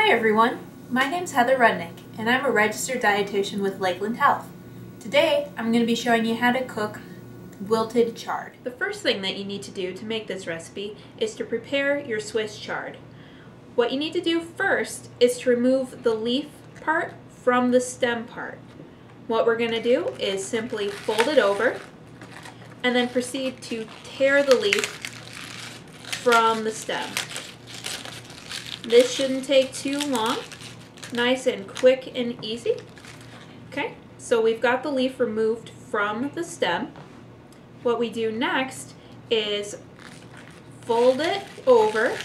Hi everyone, my name's Heather Rudnick and I'm a registered dietitian with Lakeland Health. Today I'm going to be showing you how to cook wilted chard. The first thing that you need to do to make this recipe is to prepare your Swiss chard. What you need to do first is to remove the leaf part from the stem part. What we're going to do is simply fold it over and then proceed to tear the leaf from the stem. This shouldn't take too long, nice and quick and easy. Okay, so we've got the leaf removed from the stem. What we do next is fold it over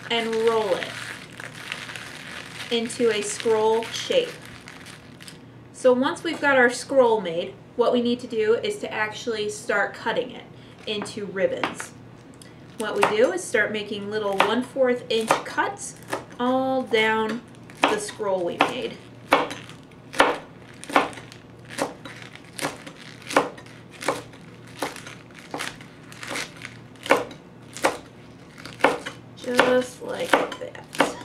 and roll it into a scroll shape. So once we've got our scroll made, what we need to do is to actually start cutting it into ribbons. What we do is start making little 1/4 inch cuts all down the scroll we made. Just like that.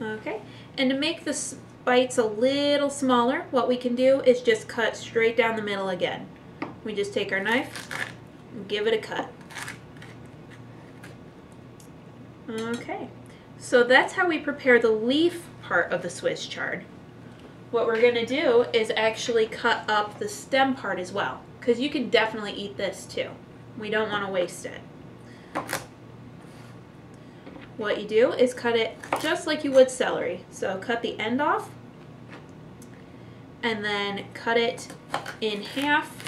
Okay, and to make the bites a little smaller, what we can do is just cut straight down the middle again. We just take our knife and give it a cut. Okay, so that's how we prepare the leaf part of the Swiss chard. What we're going to do is actually cut up the stem part as well, because you can definitely eat this too. We don't want to waste it. What you do is cut it just like you would celery. So cut the end off and then cut it in half,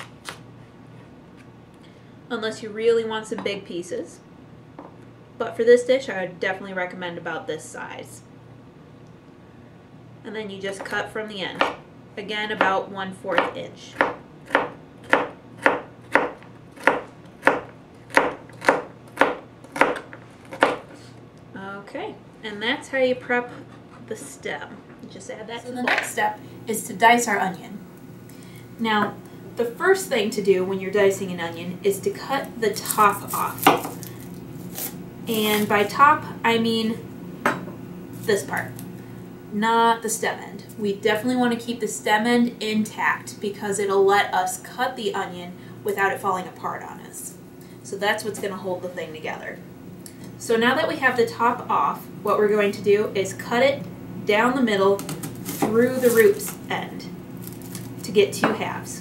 unless you really want some big pieces. But for this dish, I would definitely recommend about this size. And then you just cut from the end. Again, about 1/4 inch. Okay, and that's how you prep the stem. Just add that to the next step is to dice our onion. Now, the first thing to do when you're dicing an onion is to cut the top off. And by top, I mean this part, not the stem end. We definitely want to keep the stem end intact because it'll let us cut the onion without it falling apart on us. So that's what's going to hold the thing together. So now that we have the top off, what we're going to do is cut it down the middle through the root end to get 2 halves.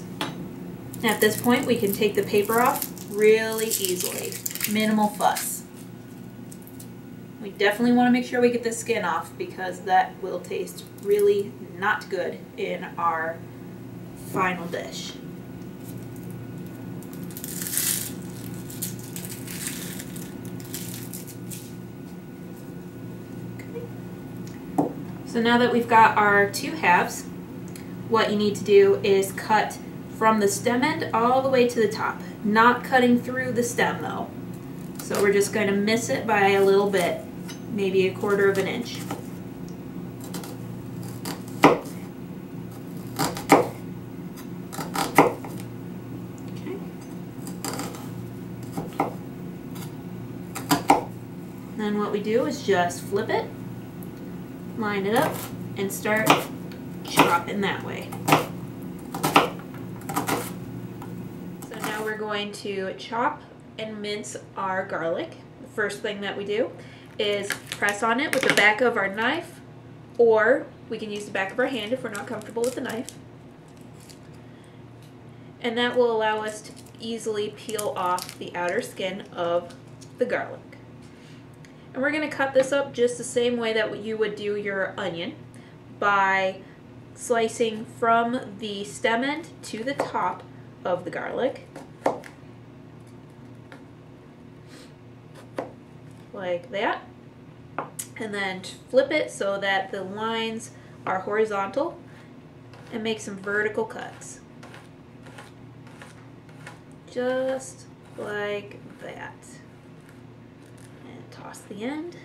And at this point, we can take the paper off really easily. Minimal fuss. We definitely want to make sure we get the skin off because that will taste really not good in our final dish. So now that we've got our 2 halves, what you need to do is cut from the stem end all the way to the top. Not cutting through the stem though. So we're just going to miss it by a little bit, maybe 1/4 inch. Okay. Then what we do is just flip it, line it up, and start chopping that way. So now we're going to chop and mince our garlic. The first thing that we do is press on it with the back of our knife, or we can use the back of our hand if we're not comfortable with the knife. And that will allow us to easily peel off the outer skin of the garlic. And we're going to cut this up just the same way that you would do your onion, by slicing from the stem end to the top of the garlic, like that, and then flip it so that the lines are horizontal and make some vertical cuts. Just like that. And toss the end.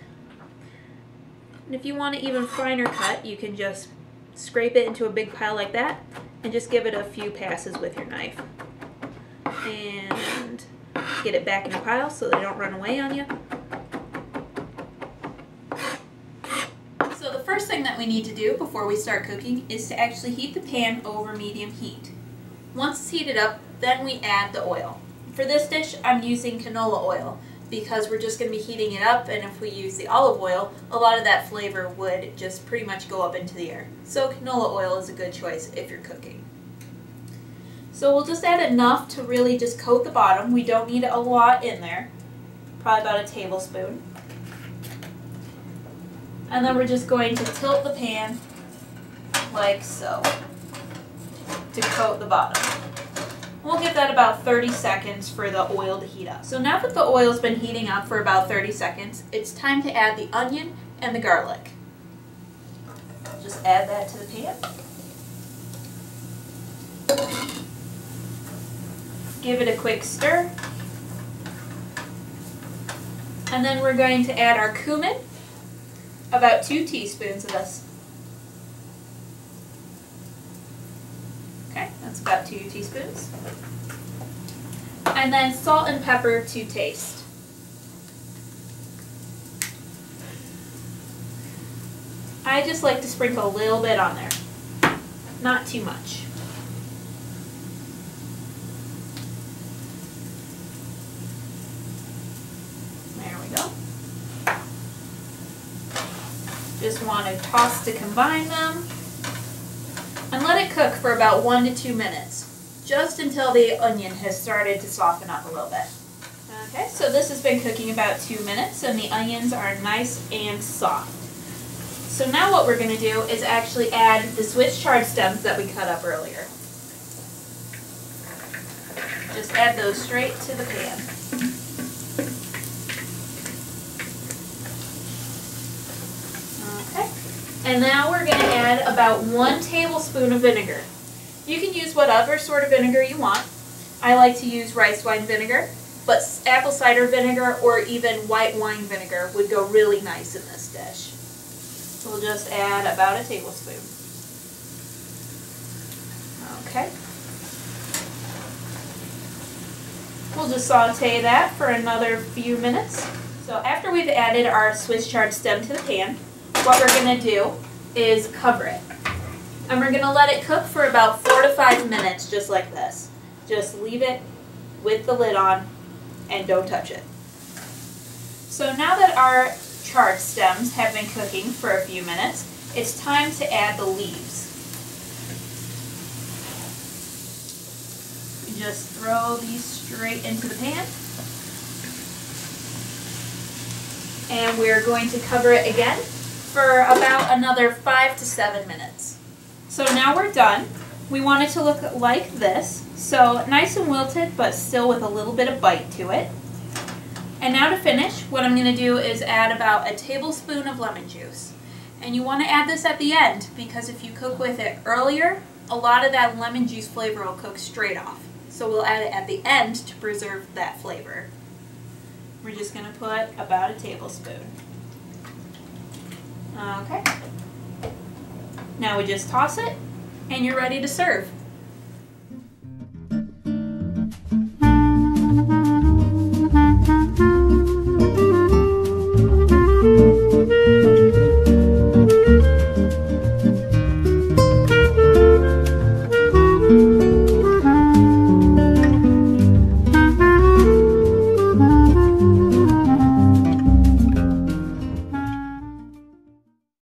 And if you want an even finer cut, you can just scrape it into a big pile like that and just give it a few passes with your knife. And get it back in the pile so they don't run away on you. first thing that we need to do before we start cooking is to actually heat the pan over medium heat. Once it's heated up, then we add the oil. For this dish, I'm using canola oil because we're just going to be heating it up, and if we use the olive oil, a lot of that flavor would just pretty much go up into the air. So canola oil is a good choice if you're cooking. So we'll just add enough to really just coat the bottom. We don't need a lot in there, probably about a tablespoon. And then we're just going to tilt the pan like so to coat the bottom. We'll give that about 30 seconds for the oil to heat up. So now that the oil's been heating up for about 30 seconds, it's time to add the onion and the garlic. Just add that to the pan. Give it a quick stir. And then we're going to add our cumin, about 2 teaspoons of this. Okay, that's about 2 teaspoons. And then salt and pepper to taste. I just like to sprinkle a little bit on there, not too much. There we go. Just want to toss to combine them. And let it cook for about 1 to 2 minutes, just until the onion has started to soften up a little bit. Okay, so this has been cooking about 2 minutes, and the onions are nice and soft. So now what we're going to do is actually add the Swiss chard stems that we cut up earlier. Just add those straight to the pan. And now we're going to add about 1 tablespoon of vinegar. You can use whatever sort of vinegar you want. I like to use rice wine vinegar, but apple cider vinegar or even white wine vinegar would go really nice in this dish. So we'll just add about a tablespoon. Okay. We'll just saute that for another few minutes. So after we've added our Swiss chard stem to the pan, what we're going to do is cover it. And we're going to let it cook for about 4 to 5 minutes, just like this. Just leave it with the lid on and don't touch it. So now that our chard stems have been cooking for a few minutes, it's time to add the leaves. You just throw these straight into the pan. And we're going to cover it again for about another 5 to 7 minutes. So now we're done. We want it to look like this. So nice and wilted, but still with a little bit of bite to it. And now to finish, what I'm going to do is add about a tablespoon of lemon juice. And you want to add this at the end, because if you cook with it earlier, a lot of that lemon juice flavor will cook straight off. So we'll add it at the end to preserve that flavor. We're just going to put about a tablespoon. Okay. Now we just toss it, and you're ready to serve.